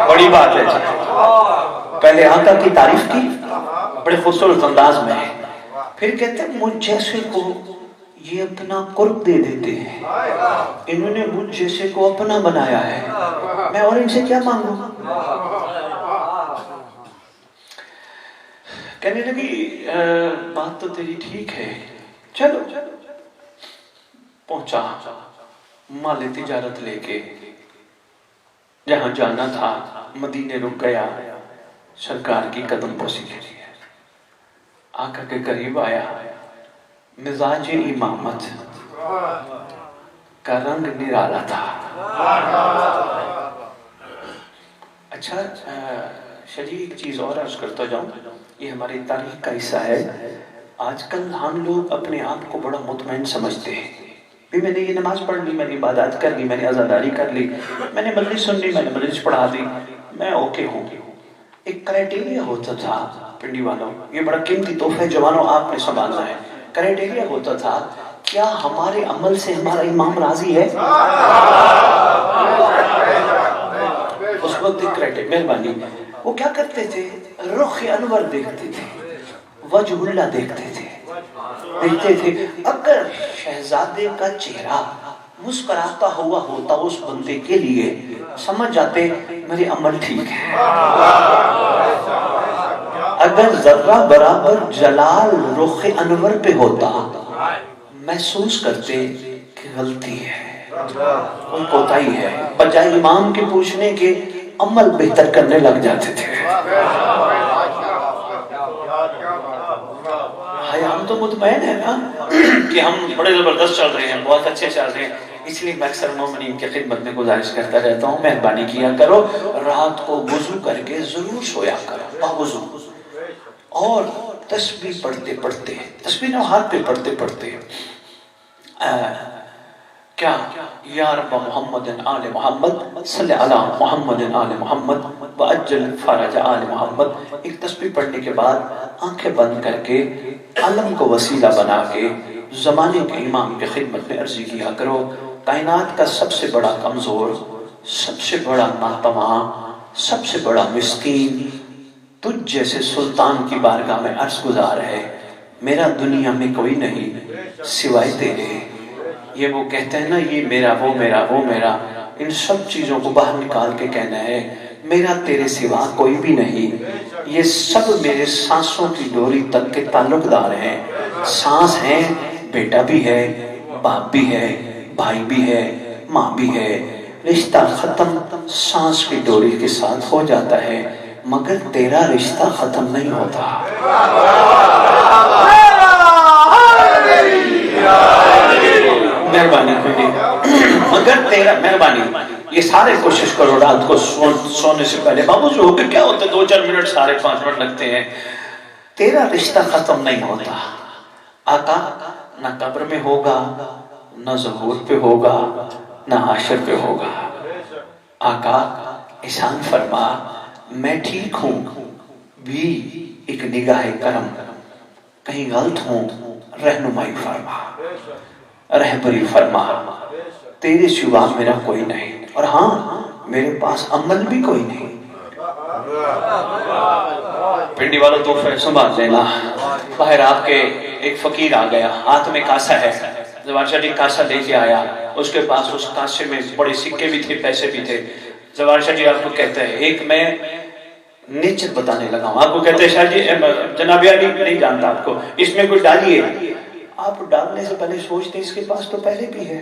بڑی بات ہے، پہلے آقا کی تعریف کی بڑے خوبصورت انداز میں، پھر کہتے ہیں مجھ جیسے کو یہ اپنا قرب دے دیتے ہیں، انہوں نے مجھ جیسے کو اپنا بنایا ہے، میں اور ان سے کیا مانگوں؟ کہنے لگی بات تو تیری ٹھیک ہے، چلو پہنچا مال تجارت لے کے، جہاں جانا تھا مدینے رک گیا، سرکار کی قدم بوسی کے لیے آقا کے قریب آیا، مزاج امامت کا رنگ نرالا تھا۔ اچھا شجی ایک چیز اور عرض کرتا جاؤں، یہ ہماری تاریخ کا حصہ ہے، آج کل ہم لوگ اپنے آپ کو بڑا مطمئن سمجھتے ہیں، بھی میں نے یہ نماز پڑھ لی، میں نے عبادات کر لی، میں نے عزاداری کر لی، میں نے مجلس سن لی، میں نے مجلس پڑھا دی، میں اوکے ہوں۔ ایک کرائٹیریا ہوتا تھا پنڈی والوں، یہ بڑا قیمتی تحفہ جوانوں آپ نے سنبھالنا ہے، کرائٹیریا ہوتا تھا کیا ہمارے عمل سے ہمارا امام راضی ہے؟ اس وقت ایک کرائٹیریا، مہربانی، وہ کیا کرتے تھے؟ رخ انور دیکھتے تھے، وجہ اللہ دیکھتے تھے، دیکھتے تھے اگر شہزادے کا چہرہ مسکراتا ہوا ہوتا اس بندے کے لیے، سمجھ جاتے میرے عمل ٹھیک ہے۔ اگر ذرہ برابر جلال رخ انور پہ ہوتا، محسوس کرتے کہ غلطی ہے، کوئی کوتاہی ہے، بجائے امام کے پوچھنے کے عمل بہتر کرنے لگ جاتے تھے۔ ہم تو مطمئن ہیں نا کہ ہم بڑے زبردست چل رہے ہیں، بہت اچھے چل رہے ہیں، اس لیے میں اکثر مومنین کی خدمت میں گزارش کرتا رہتا ہوں، مہربانی کیا کرو رات کو وضو کر کے ضرور سویا کرو باوضو، اور تسبیح پڑھتے پڑھتے، تسبیح نہ ہاتھ پہ پڑھتے پڑھتے کیا یا رب محمد آل محمد صلی علی محمد آل محمد وعجل فرج آل محمد، ایک تسبیح پڑھنے کے بعد آنکھیں بند کر کے عالم کو وسیلہ بنا کے زمانے کے امام کی خدمت میں عرضی کیا کرو، کائنات کا سب سے بڑا کمزور، سب سے بڑا ناتواں، سب سے بڑا مسکین تجھ جیسے سلطان کی بارگاہ میں عرض گزار ہے، میرا دنیا میں کوئی نہیں سوائے تیرے۔ یہ وہ کہتے ہیں نا یہ میرا وہ میرا وہ میرا، ان سب چیزوں کو باہر نکال کے کہنا ہے میرا تیرے سوا کوئی بھی نہیں، یہ سب میرے سانسوں کی ڈوری تک کے تعلق دار ہیں، سانس ہے، بیٹا بھی ہے، باپ بھی ہے، بھائی بھی ہے، ماں بھی ہے، رشتہ ختم سانس کی ڈوری کے ساتھ ہو جاتا ہے، مگر تیرا رشتہ ختم نہیں ہوتا۔ مہربانی مگر تیرا، مہربانی یہ سارے کوشش کرو رات کو سونے سے پہلے، بابو جو ہو کے کیا ہوتا ہے 2-4 منٹ، 5.5 منٹ لگتے ہیں، تیرا رشتہ ختم نہیں ہوتا۔ آقا نہ قبر میں ہوگا، نہ ظہور پہ ہوگا، نہ حشر پہ ہوگا۔ آقا احسان فرما میں ٹھیک ہوں بھی ایک نگاہ کرم، کہیں غلط ہوں رہنمائی فرما، رہبری فرما، تیرے سوا میرا کوئی نہیں، اور ہاں میرے پاس عمل بھی کوئی نہیں۔ پنڈی والوں تو پھر سنبھال لینا، باہر آپ کے ایک فقیر آ گیا، ہاتھ میں کاسا ہے، زوار شاہ جی کاسا لے کے آیا، اس کے پاس اس کاسے میں بڑے سکے بھی تھے، پیسے بھی تھے۔ زوار شاہ جی آپ کو کہتے ہیں ایک میں نیچر بتانے لگا ہوں، آپ کو کہتے ہیں شاہ جی جناب علی نہیں جانتا آپ کو، اس میں کوئی ڈالیے، آپ ڈالنے سے پہلے سوچتے اس کے پاس تو پہلے بھی ہے،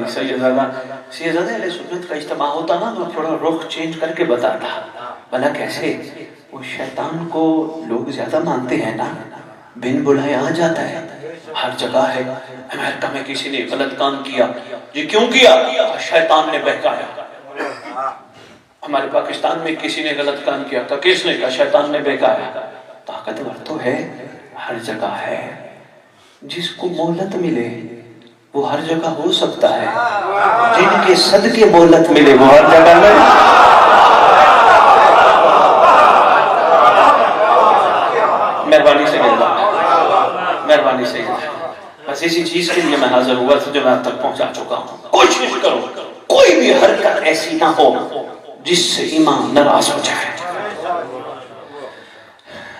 مہربانی سیدزادہ اہل سنت کا اجتماع ہوتا نا تو تھوڑا رخ چینج کر کے بتاتا. بھلا کیسے؟ وہ شیطان کو لوگ زیادہ مانتے ہیں نا، بن بلائے آ جاتا ہے، ہر جگہ ہے. امریکہ میں کسی نے غلط کام کیا، جی کیوں کیا؟ شیطان نے بہکایا. ہمارے پاکستان میں کسی نے غلط کام کیا تھا، کس نے کہا؟ شیطان نے بہکایا. طاقتور تو ہے، ہر جگہ ہے. جس کو مہلت ملے وہ ہر جگہ ہو سکتا ہے، جن کے صدقے مہلت ملے وہ ہر جگہ نہیں. مہربانی سے بس اسی چیز کے لیے میں حاضر ہوا تھا جو میں اب تک پہنچا چکا ہوں. کوشش کرو کوئی بھی حرکت ایسی نہ ہو جس سے امام ناراض ہو جائے.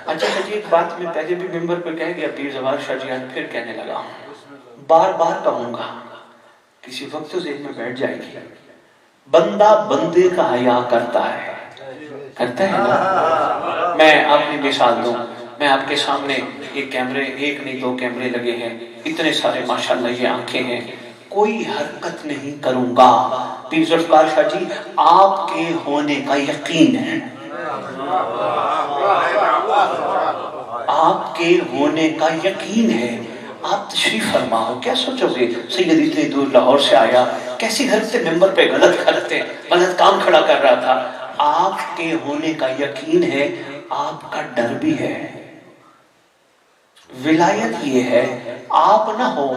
اچھا جی، ایک بات میں پہلے بھی ممبر پہ کہہ گیا، پیر زوار شاہ جی آج پھر کہنے لگا ہوں، بار بار کہوں گا، کسی وقت تو ذہن میں بیٹھ جائے گی. بندہ بندے کا حیا کرتا ہے نا. میں آپ کی مثال دوں، میں آپ کے سامنے ایک کیمرے، ایک نہیں 2 کیمرے لگے ہیں، اتنے سارے ماشاءاللہ یہ آنکھیں ہیں، کوئی حرکت نہیں کروں گا. پیر ذوالفقار شاہ جی آپ کے ہونے کا یقین ہے، آپ کے ہونے کا یقین ہے. آپ تشریف فرما ہو، کیا سوچو گے سید اتنی دور لاہور سے آیا، کیسی حرکتیں ممبر پہ غلط کام کھڑا کر رہا تھا. آپ کے ہونے کا یقین ہے، آپ کا ڈر بھی ہے. ولایت یہ ہے آپ نہ ہو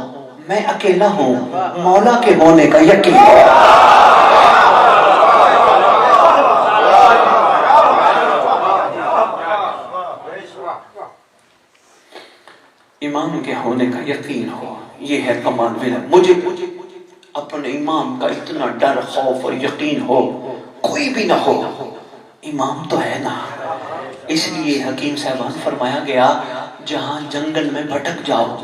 میں اکیلا ہوں، مولا کے ہونے کا یقین ہے. امام کے ہونے کا یقین ہو، یہ ہے کمال ولایت. مجھے اپنے امام کا اتنا ڈر، خوف اور یقین ہو، کوئی بھی نہ ہو، امام تو ہے نا. اس لیے حکیم صاحبان فرمایا گیا، جہاں جنگل میں بھٹک جاؤ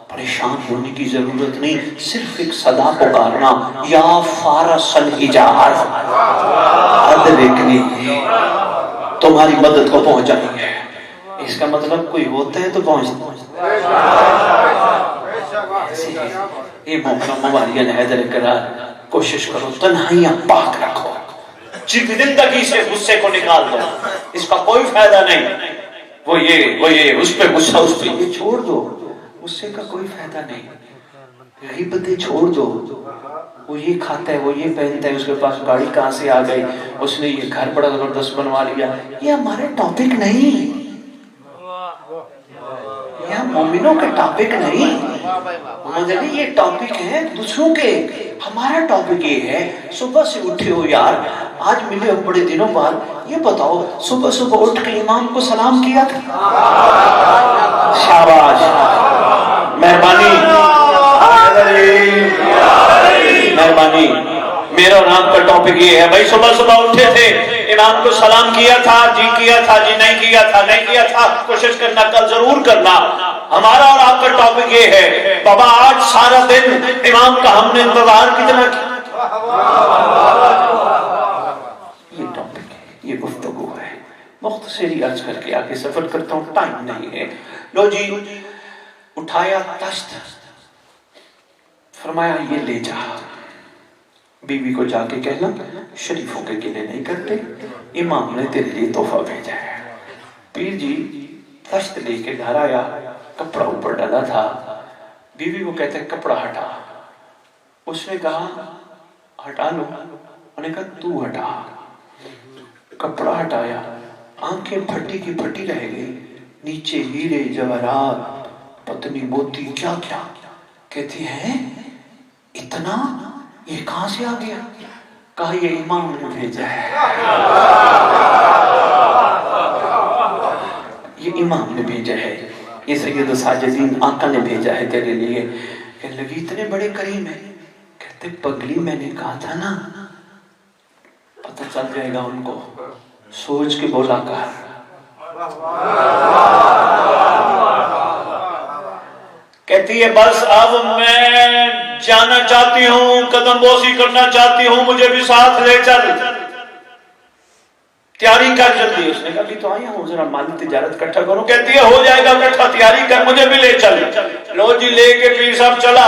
پریشان ہونے کی ضرورت نہیں، صرف ایک صدا پکارنا، یا فارس الحجار، ادرکنی، تمہاری مدد کو پہنچ جائیں گے. اس کا مطلب کوئی ہوتا ہے تو پہنچتا. یہ محترم مبارک حیدر کرار، کوشش کرو تنہائیاں پاک رکھو، زندگی سے غصے کو نکال دو، اس کا کوئی فائدہ نہیں. وہ یہ اس پہ غصہ، اس پہ یہ چھوڑ دو، غصے کا کوئی فائدہ نہیں. غیبتیں چھوڑ دو، وہ یہ کھاتا ہے، وہ یہ پہنتا ہے، اس کے پاس گاڑی کہاں سے آ گئی، اس نے یہ گھر بڑا زبردست بنوا لیا. یہ ہمارے ٹاپک نہیں، یہ مومنوں کے ٹاپک نہیں. یہ ٹاپک ہے دوسروں کے. ہمارا ٹاپک یہ ہے، صبح سے اٹھے ہو یار، آج ملے ہو بڑے دنوں بعد، یہ بتاؤ صبح اٹھ کے امام کو سلام کیا تھا؟ شاباش، مہربانی. میرا اور آپ کا ٹاپک یہ ہے بھائی، صبح اٹھے تھے، امام کو سلام کیا تھا جی، نہیں کیا تھا، کوشش کرنا کل ضرور کرنا. ہمارا اور آپ کا ٹاپک یہ ہے، بابا آج سارا دن امام کا ہم نے انتظار کتنا کیا. یہ ٹاپک ہے، یہ گفتگو ہے. مختصری عرض کر کے آگے سفر کرتا ہوں، ٹائم نہیں ہے. لو جی، اٹھایا تشت، فرمایا یہ لے جا. بیوی کو جا کے کہنا شریفوں کے گلے نہیں کرتے، امام نے تیرے لیے تحفہ بھیجا ہے. پیر جی تشت لے کے گھر آیا، کپڑا اوپر ڈالا تھا. بیوی کو کہتے ہیں کپڑا ہٹا. اس نے کہا ہٹا لو. انہوں نے کہا تو ہٹا. کپڑا ہٹایا، آنکھیں پھٹی کی پھٹی رہ گئی، نیچے ہیرے جواہرات پتنی موتی کیا کیا. کہتی ہے اتنا، یہ کہاں سے آ گیا؟ کہا یہ امام نے بھیجا ہے، یہ امام نے بھیجا ہے، یہ سید الساجدین آقا نے بھیجا ہے تیرے لیے. کہنے لگی اتنے بڑے کریم ہیں. کہتے پگلی میں نے کہا تھا نا، پتہ چل جائے گا ان کو، سوچ کے بولا کر. کہتی ہے بس اب میں جانا چاہتی ہوں، قدم بوسی کرنا چاہتی ہوں، مجھے بھی ساتھ لے چل، تیاری کر جلدی. اس نے کہا تو آیا ہوں ذرا مالی تجارت کٹھا کرو. کہتی ہے ہو جائے گا کٹھا، تیاری کر، مجھے بھی لے چل. لو جی لے کے پیر صاحب چلا.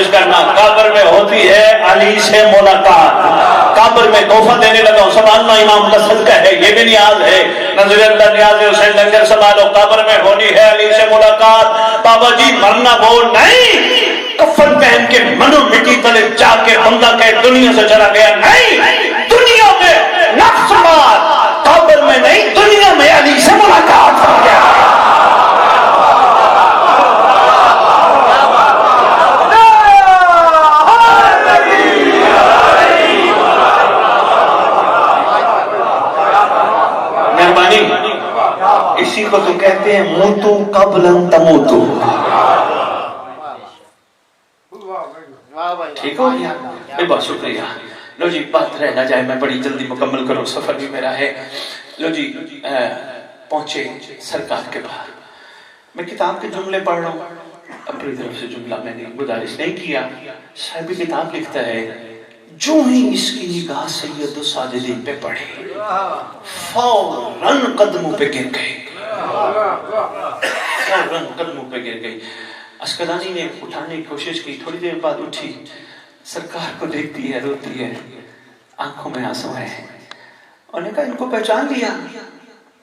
کوشش کرنا. قبر میں ہوتی ہے علی سے ملاقات. قبر میں تحفہ دینے لگا ہوں, سنبھالنا امام کا صدقہ ہے, یہ بھی نیاز ہے. نظر اللہ نیاز حسین لنگر سنبھالو, قبر میں ہونی ہے علی سے ملاقات. بابا جی مرنا وہ نہیں کفن پہن کے منو مٹی تلے جا کے بندہ کہ دنیا سے چلا گیا, نہیں, دنیا میں نفس مار, قبر میں نہیں, دنیا میں علی سے ملاقات ہو گیا. اسی کو تو کہتے ہیں موتو قبل ان تموتو. ٹھیک ہو گیا, بہت شکریہ. لو جی بات رہ نہ جائے, میں بڑی جلدی مکمل کروں, سفر بھی میرا ہے. لو جی پہنچے سرکار کے باہر. میں کتاب کے جملے پڑھ رہا ہوں, اپنی طرف سے جملہ میں نے گزارش نہیں کیا. صاحب کتاب لکھتا ہے جو ہی اس کی نگاہ سید الساجدین پہ پڑے فوراً قدموں پہ گر گئے, فوراً قدموں پہ گر گئی. عسقلانی نے اٹھانے کی کوشش کی, تھوڑی دیر بعد اٹھی, سرکار کو دیکھتی ہے, روتی ہے, آنکھوں میں آنسو ہے. انہوں نے کہا ان کو پہچان لیا.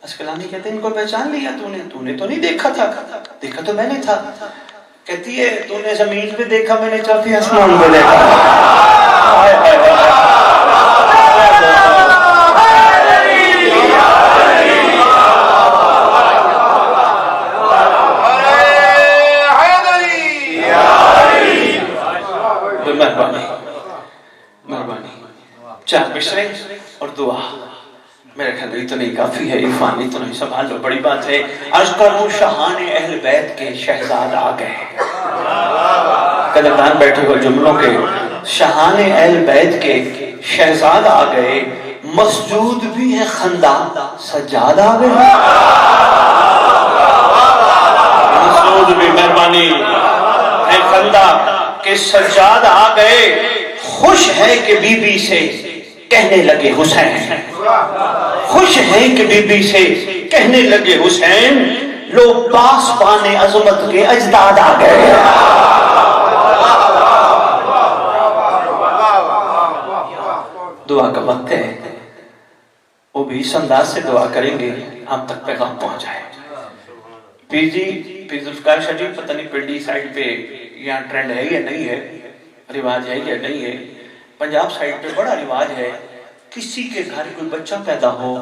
عسقلانی کہتے ہیں ان کو پہچان لیا تو نے تو نہیں دیکھا تھا. دیکھا تو میں نے تھا. کہتی ہے تو نے زمین پہ دیکھا, میں نے چوتھے آسمان پہ دیکھا. مہربانی 4 مصرے اور دعا. میرے خیال میں اتنی کافی ہے, عرفان اتنا ہی سنبھال لو, بڑی بات ہے. عرض کروں شاہان اہل بیت کے شہزاد آ گئے. قدردان بیٹھے ہو جملوں کے, شاہان اہل بیت کے شہزاد آ گئے, مسجود بھی ہے خندہ سجاد آ گئے. مسجود بھی مہربانی ہے خندہ کہ سجاد آ گئے. خوش ہے کہ بی بی سے کہنے لگے حسین, خوش ہے کہ بی بی سے کہنے لگے حسین, لو پاس پانے عظمت کے اجداد آ گئے. دعا کا وقت ہے, وہ بھی اس انداز سے دعا کریں گے ہم تک پیغام پہنچ جائے. پیر جی, پیر ذوالفقار شاہ جی, پتہ نہیں پنڈی سائیڈ پہ یہاں ٹرینڈ ہے یا نہیں ہے, رواج ہے یا نہیں ہے. پنجاب سائیڈ پہ بڑا رواج ہے, کسی کے گھر کوئی بچہ پیدا ہو,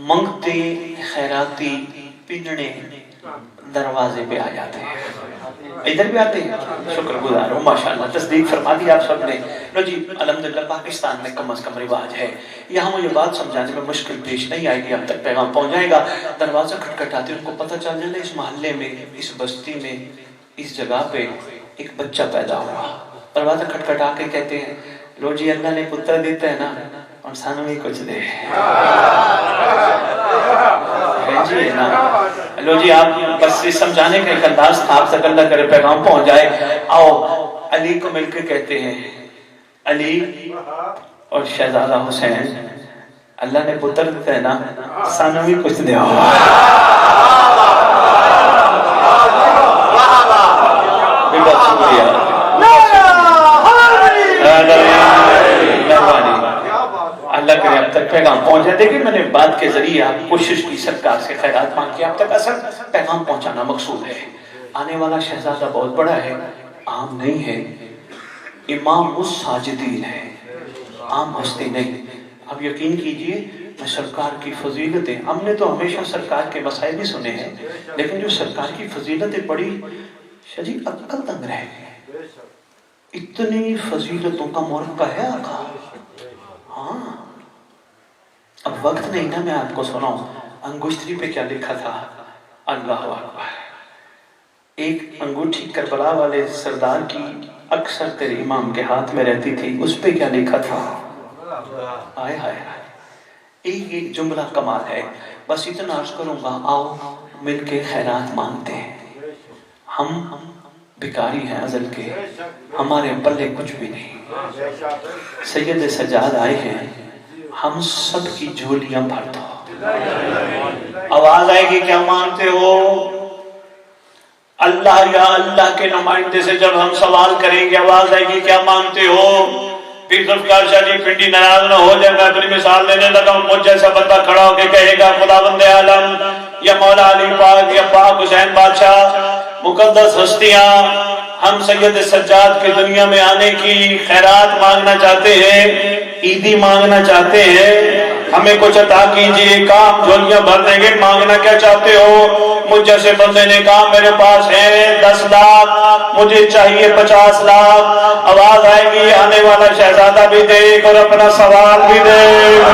منگتے خیراتی پنجڑے دروازے پہ آ جاتے ہیں. ادھر بھی آتے ہیں, شکر گزار ہوں, ماشاءاللہ تصدیق فرما دی آپ سب نے. لو جی الحمدللہ پاکستان میں کم از کم رواج ہے. یہاں مجھے بات سمجھانے میں مشکل پیش نہیں آئے گی, اب تک پیغام پہنچ جائے گا. دروازہ کھٹکھٹاتے ان کو پتہ چل جائے اس محلے میں, اس بستی میں, اس جگہ پہ ایک بچہ پیدا ہوا. دروازہ کھٹکھٹا کے کہتے ہیں لو جی اللہ نے پتر دیتا ہے نا, اور سانوں بھی کچھ دے. جی نا, لو جی آپ بس سمجھانے کا ایک انداز تھا, آپ تک اللہ کرے پیغام پہنچ جائے. آؤ علی کو مل کے کہتے ہیں علی اور شہزادہ حسین, اللہ نے پتر دیتا ہے نا, سانوں بھی کچھ دے. بہت شکریہ, اللہ کرے اب تک پیغام پہنچ جائے. دیکھیں میں نے بات کے ذریعے آپ کوشش کی, سرکار سے خیرات مانگ کے اب تک اصل پیغام پہنچانا مقصود ہے. آنے والا شہزادہ بہت بڑا ہے, عام نہیں ہے, امام الساجدین ہے, عام ہستی نہیں. اب یقین کیجئے میں سرکار کی فضیلتیں, ہم نے تو ہمیشہ سرکار کے مسائل بھی سنے ہیں, لیکن جو سرکار کی فضیلتیں پڑھی شجی عقل تنگ رہ گئے. اتنی فضیلتوں کا مرکہ ہے آقا. ہاں اب وقت نہیں نا میں آپ کو سناؤں انگشتری پہ کیا لکھا تھا. اللہ اکبر, ایک انگوٹھی کربلا والے سردار کی اکثر تیرے امام کے ہاتھ میں رہتی تھی, اس پہ کیا لکھا تھا. آئے ہائے, ایک جملہ کمال ہے. بس اتنا عرض کروں گا, آؤ مل کے خیرات مانگتے ہیں. ہم بھکاری ہیں ازل کے, ہمارے پلے کچھ بھی نہیں. سید سجاد آئے ہیں, ہم سب کی جھولیاں بھر دو. آواز آئے گی کیا مانگتے ہو. اللہ یا اللہ کے نمائندے سے جب ہم سوال کریں گے آواز آئے گی کیا مانگتے ہو؟ پھر ذوالفقار شاہ جی پنڈی ناراض نہ ہو جائے، میں اپنی مثال دینے لگا ہوں، مجھ جیسا بندہ کھڑا ہو کے کہے گا خداوند عالم یا مولا علی پاک یا پاک حسین بادشاہ، مقدس ہستیاں، ہم سید سجاد کی دنیا میں آنے کی خیرات مانگنا چاہتے ہیں، عیدی مانگنا چاہتے ہیں، ہمیں کچھ عطا کیجئے، کام جھولیاں بھر دیں گے، مانگنا کیا چاہتے ہو؟ مجھ جیسے بندے نے کہا میرے پاس ہے 10 لاکھ، مجھے چاہیے 50 لاکھ، آواز آئے گی آنے والا شہزادہ بھی دیکھ اور اپنا سوال بھی دیکھ،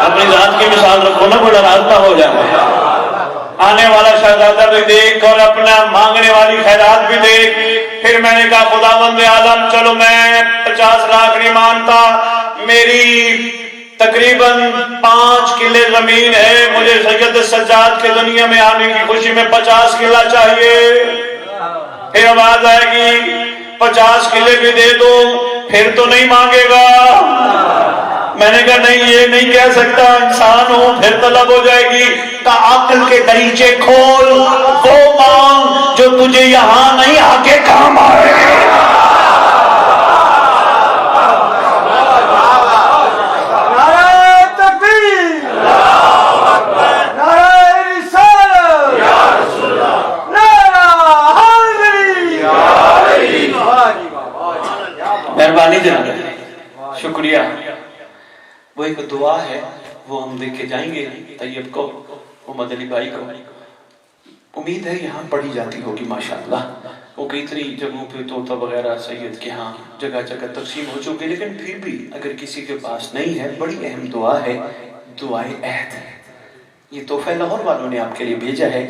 اپنی ذات کی مثال رکھو نا، بڑا ناراض نہ ہو جائے، آنے والا شہزادہ بھی دیکھ اور اپنا مانگنے والی خیرات بھی دیکھ۔ پھر میں نے کہا خداوند عالم چلو میں 50 لاکھ نہیں مانتا، میری تقریباً 5 کلے زمین ہے، مجھے سید سجاد کی دنیا میں آنے کی خوشی میں 50 کلہ چاہیے۔ پھر آواز آئے گی 50 کلے بھی دے دو، پھر تو نہیں مانگے گا۔ میں نے کہا نہیں یہ نہیں کہہ سکتا، انسان ہوں پھر طلب ہو جائے گی۔ عقل کے دریچے کھول، وہ مانگ جو تجھے یہاں نہیں آگے کام آئے۔
نعرہ تکبیر، نعرہ رسالت، نعرہ حیدری۔
مہربانی جناب، شکریہ۔ وہ ایک دعا ہے وہ ہم دے کے جائیں گے طیب کو، محمد علی بھائی کو، امید ہے یہاں پڑھی جاتی ہوگی ماشاءاللہ، وہ کتنی جگہوں پہ طوطا وغیرہ سید کے ہاں جگہ جگہ تقسیم ہو چکی، لیکن پھر بھی اگر کسی کے پاس نہیں ہے، بڑی اہم دعا ہے، دعائے عہد ہے، یہ تحفہ لاہور والوں نے آپ کے لیے بھیجا ہے۔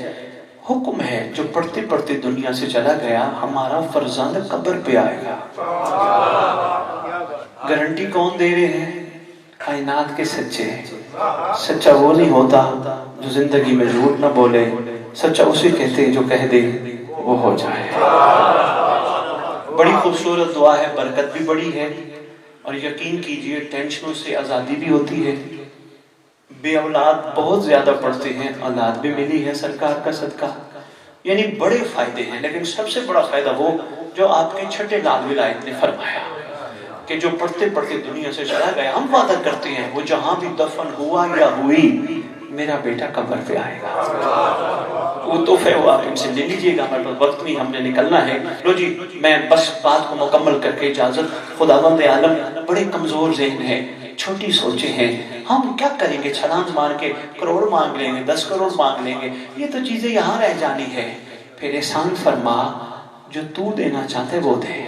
حکم ہے جو پڑھتے پڑھتے دنیا سے چلا گیا ہمارا فرزند قبر پہ آئے گا۔ گارنٹی کون دے رہے ہیں؟ کائنات کے سچے ہیں۔ سچا وہ نہیں ہوتا جو زندگی میں جھوٹ نہ بولے، سچا اسے کہتے ہیں جو کہہ دے وہ ہو جائے۔ بڑی خوبصورت دعا ہے، برکت بھی بڑی ہے، اور یقین کیجئے ٹینشنوں سے آزادی بھی ہوتی ہے۔ بے اولاد بہت زیادہ پڑھتے ہیں، اولاد بھی ملی ہے سرکار کا صدقہ، یعنی بڑے فائدے ہیں، لیکن سب سے بڑا فائدہ وہ جو آپ کے چھٹے لال ولایت نے فرمایا کہ جو پڑھتے پڑھتے دنیا سے چلا گیا، ہم وعدہ کرتے ہیں وہ جہاں بھی دفن ہوا یا ہوئی میرا بیٹا قبر پہ آئے گا۔ وہ تحفے وہ آپ ان سے لے لیجئے گا، ہمارے پاس وقت نہیں، ہم نے نکلنا ہے۔ لو جی میں بس بات کو مکمل کر کے اجازت، خداوند عالم بڑے کمزور ذہن ہے، چھوٹی سوچیں ہیں، ہم کیا کریں گے؟ چھلانگ مار کے کروڑ مانگ لیں گے، 10 کروڑ مانگ لیں گے، یہ تو چیزیں یہاں رہ جانی ہے۔ پھر احسان فرما جو تو دینا چاہتے وہ دے۔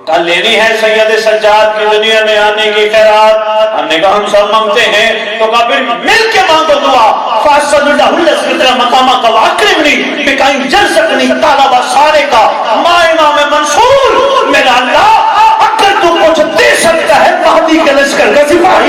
کل لینی ہے سید سجاد کی دنیا میں آنے کی خیرات، ہم نے کہا ہم سب مانگتے ہیں، تو کہا پھر مل کے مانگو دعا۔ فاسد اللہ الذکر مقامہ کا واکرمنی بکائیں جرسکنی طالبہ سارے کا ما امام منصور، میرا اللہ اگر تو کچھ دے سکتا ہے مہدی کے لشکر کا سپاہی